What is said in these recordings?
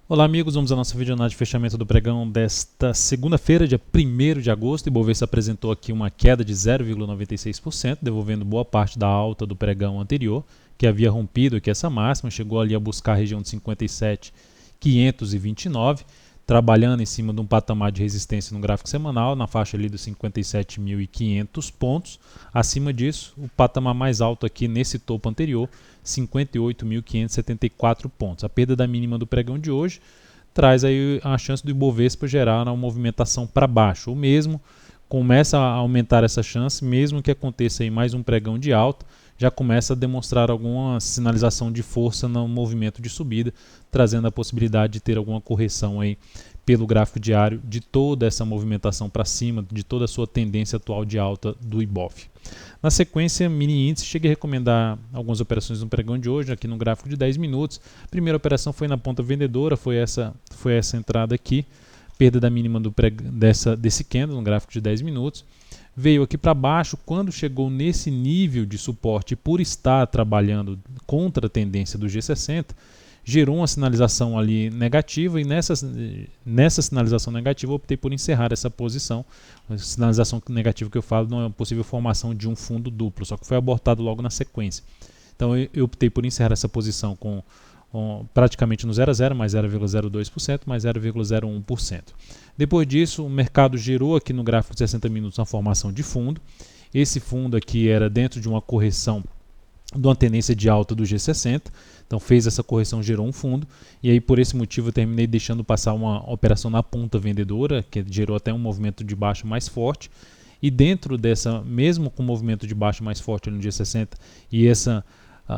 Olá amigos, vamos à nossa videoanálise de fechamento do pregão desta segunda-feira, dia 1º de agosto. O Ibovespa apresentou aqui uma queda de 0,96%, devolvendo boa parte da alta do pregão anterior, que havia rompido aqui essa máxima, chegou ali a buscar a região de 57.529, trabalhando em cima de um patamar de resistência no gráfico semanal, na faixa ali dos 57.500 pontos. Acima disso, o patamar mais alto aqui nesse topo anterior, 58.574 pontos. A perda da mínima do pregão de hoje traz aí a chance do Ibovespa gerar uma movimentação para baixo. O mesmo começa a aumentar essa chance, mesmo que aconteça aí mais um pregão de alta, já começa a demonstrar alguma sinalização de força no movimento de subida, trazendo a possibilidade de ter alguma correção aí pelo gráfico diário de toda essa movimentação para cima, de toda a sua tendência atual de alta do Ibov. Na sequência, mini índice, cheguei a recomendar algumas operações no pregão de hoje, aqui no gráfico de 10 minutos. A primeira operação foi na ponta vendedora, foi essa entrada aqui, perda da mínima desse candle no gráfico de 10 minutos. Veio aqui para baixo, quando chegou nesse nível de suporte, por estar trabalhando contra a tendência do G60, gerou uma sinalização ali negativa e nessa sinalização negativa eu optei por encerrar essa posição. A sinalização negativa que eu falo não é uma possível formação de um fundo duplo, só que foi abortado logo na sequência. Então eu optei por encerrar essa posição com praticamente no 0 a 0, mais 0,02%, mais 0,01%. Depois disso, o mercado gerou aqui no gráfico de 60 minutos uma formação de fundo. Esse fundo aqui era dentro de uma correção de uma tendência de alta do G60, então fez essa correção, gerou um fundo, e aí por esse motivo eu terminei deixando passar uma operação na ponta vendedora, que gerou até um movimento de baixa mais forte, e dentro dessa, mesmo com o movimento de baixa mais forte no G60 e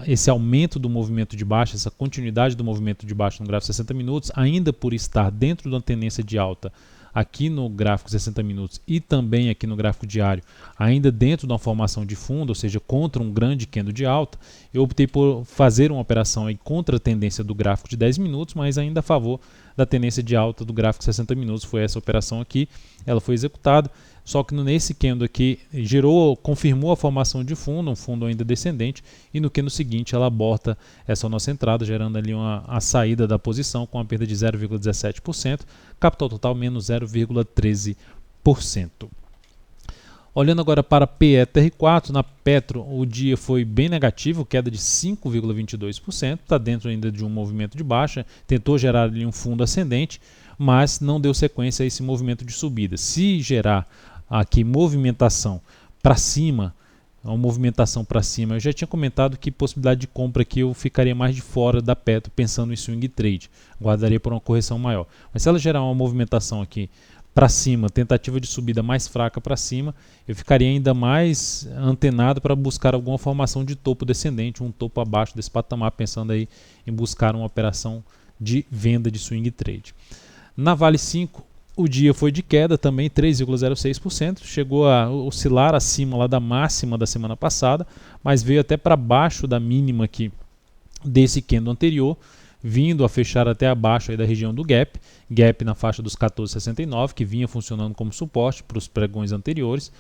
esse aumento do movimento de baixa, essa continuidade do movimento de baixa no gráfico de 60 minutos, ainda por estar dentro de uma tendência de alta aqui no gráfico 60 minutos e também aqui no gráfico diário, ainda dentro de uma formação de fundo, ou seja, contra um grande candle de alta, eu optei por fazer uma operação aí contra a tendência do gráfico de 10 minutos, mas ainda a favor da tendência de alta do gráfico 60 minutos. Foi essa operação aqui, ela foi executada, só que nesse candle aqui confirmou a formação de fundo, um fundo ainda descendente, e no candle seguinte ela aborta essa nossa entrada, gerando ali a saída da posição com a perda de 0,17%, capital total menos 0,13%. Olhando agora para PETR4, na Petro o dia foi bem negativo, queda de 5,22%, está dentro ainda de um movimento de baixa, tentou gerar ali um fundo ascendente, mas não deu sequência a esse movimento de subida. Se gerar aqui movimentação para cima, uma movimentação para cima, eu já tinha comentado que possibilidade de compra aqui eu ficaria mais de fora da Petro, pensando em swing trade, guardaria por uma correção maior. Mas se ela gerar uma movimentação aqui para cima, tentativa de subida mais fraca para cima, eu ficaria ainda mais antenado para buscar alguma formação de topo descendente, um topo abaixo desse patamar, pensando aí em buscar uma operação de venda de swing trade. Na Vale 5, o dia foi de queda também, 3,06%, chegou a oscilar acima lá da máxima da semana passada, mas veio até para baixo da mínima aqui desse candle anterior, vindo a fechar até abaixo aí da região do gap na faixa dos 14,69, que vinha funcionando como suporte para os pregões anteriores,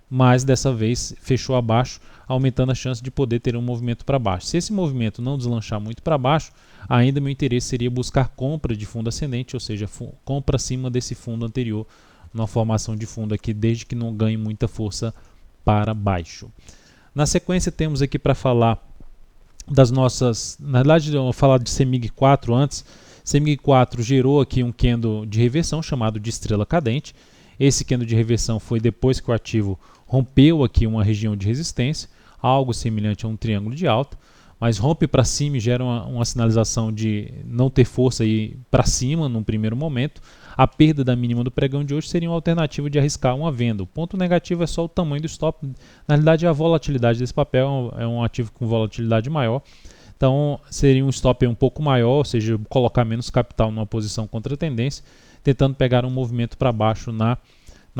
mas dessa vez fechou abaixo, aumentando a chance de poder ter um movimento para baixo. Se esse movimento não deslanchar muito para baixo, ainda meu interesse seria buscar compra de fundo ascendente, ou seja, compra acima desse fundo anterior, uma formação de fundo aqui, desde que não ganhe muita força para baixo. Na sequência temos aqui para falar das nossas, na verdade eu vou falar de CEMIG 4 antes. CEMIG 4 gerou aqui um candle de reversão chamado de estrela cadente. Esse candle de reversão foi depois que o ativo rompeu aqui uma região de resistência, algo semelhante a um triângulo de alta, mas rompe para cima e gera uma sinalização de não ter força para cima num primeiro momento. A perda da mínima do pregão de hoje seria uma alternativa de arriscar uma venda. O ponto negativo é só o tamanho do stop. Na realidade, a volatilidade desse papel é um ativo com volatilidade maior. Então, seria um stop um pouco maior, ou seja, colocar menos capital numa posição contra a tendência, tentando pegar um movimento para baixo na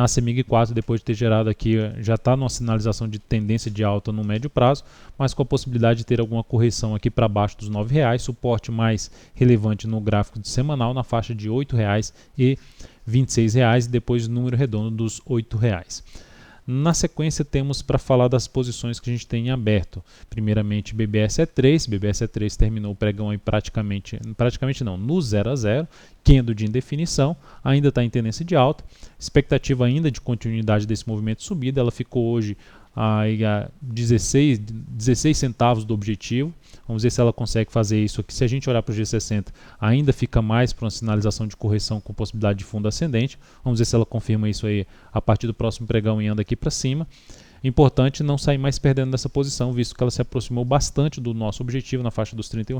CEMIG 4, depois de ter gerado aqui, já está numa sinalização de tendência de alta no médio prazo, mas com a possibilidade de ter alguma correção aqui para baixo dos R$ 9,00, suporte mais relevante no gráfico de semanal na faixa de R$ 8,00 e R$ 26,00, e depois número redondo dos R$ 8,00. Na sequência temos para falar das posições que a gente tem em aberto. Primeiramente BBSE3, BBSE3 terminou o pregão aí praticamente não, no 0 a 0, candle de indefinição, ainda está em tendência de alta, expectativa ainda de continuidade desse movimento de subida, ela ficou hoje aí a 16 centavos do objetivo. Vamos ver se ela consegue fazer isso aqui. Se a gente olhar para o G60, ainda fica mais para uma sinalização de correção com possibilidade de fundo ascendente. Vamos ver se ela confirma isso aí a partir do próximo pregão e anda aqui para cima. Importante não sair mais perdendo dessa posição, visto que ela se aproximou bastante do nosso objetivo na faixa dos R$ 31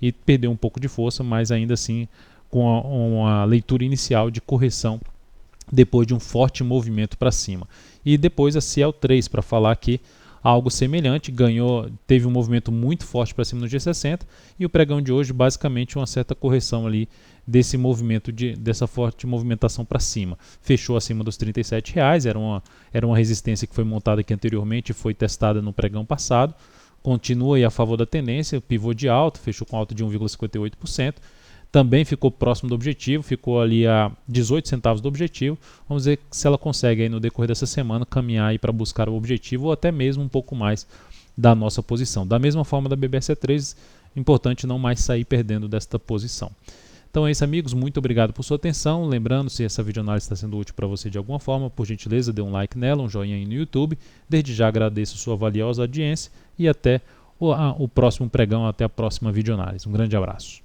e perdeu um pouco de força, mas ainda assim com uma leitura inicial de correção depois de um forte movimento para cima. E depois a CL3 para falar que algo semelhante, teve um movimento muito forte para cima no G60 e o pregão de hoje basicamente uma certa correção ali desse movimento, dessa forte movimentação para cima. Fechou acima dos R$ 37,00, era uma resistência que foi montada aqui anteriormente e foi testada no pregão passado. Continua aí a favor da tendência, pivô de alta, fechou com alta de 1,58%. Também ficou próximo do objetivo, ficou ali a 18 centavos do objetivo. Vamos ver se ela consegue aí no decorrer dessa semana caminhar para buscar o objetivo ou até mesmo um pouco mais da nossa posição. Da mesma forma da BBSE3, importante não mais sair perdendo desta posição. Então é isso, amigos, muito obrigado por sua atenção. Lembrando, se essa videoanálise está sendo útil para você de alguma forma, por gentileza dê um like nela, um joinha aí no YouTube. Desde já agradeço sua valiosa audiência e até o próximo pregão, até a próxima videoanálise. Um grande abraço.